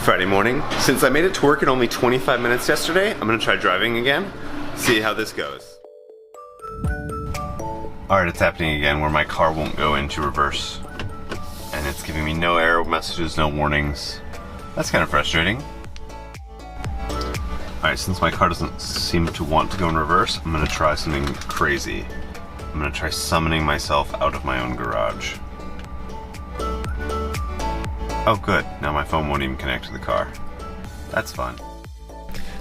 Friday morning. Since I made it to work in only 25 minutes yesterday, I'm gonna try driving again, see how this goes. Alright, it's happening again where my car won't go into reverse. And it's giving me no error messages, no warnings. That's kind of frustrating. Alright, since my car doesn't seem to want to go in reverse, I'm gonna try something crazy. I'm gonna try summoning myself out of my own garage. Oh good, now my phone won't even connect to the car. That's fun.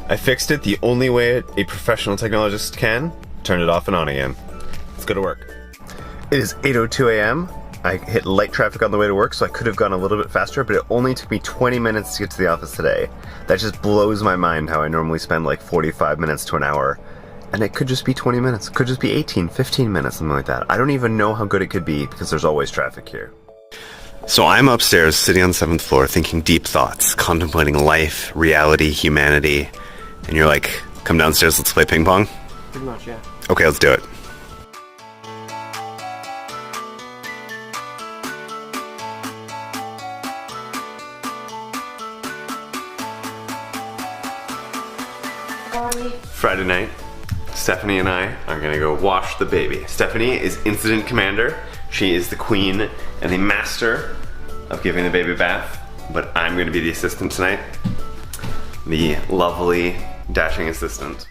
I fixed it the only way a professional technologist can. Turned it off and on again. Let's go to work. It is 8:02 a.m. I hit light traffic on the way to work, so I could have gone a little bit faster, but it only took me 20 minutes to get to the office today. That just blows my mind how I normally spend like 45 minutes to an hour. And it could just be 20 minutes. It could just be 18, 15 minutes, something like that. I don't even know how good it could be because there's always traffic here. So I'm upstairs, sitting on the 7th floor, thinking deep thoughts, contemplating life, reality, humanity. And you're like, come downstairs, let's play ping pong? Pretty much, yeah. Okay, let's do it. Friday night, Stephanie and I are gonna go wash the baby. Stephanie is incident commander. She is the queen and the master of giving the baby a bath, but I'm gonna be the assistant tonight. The lovely, dashing assistant.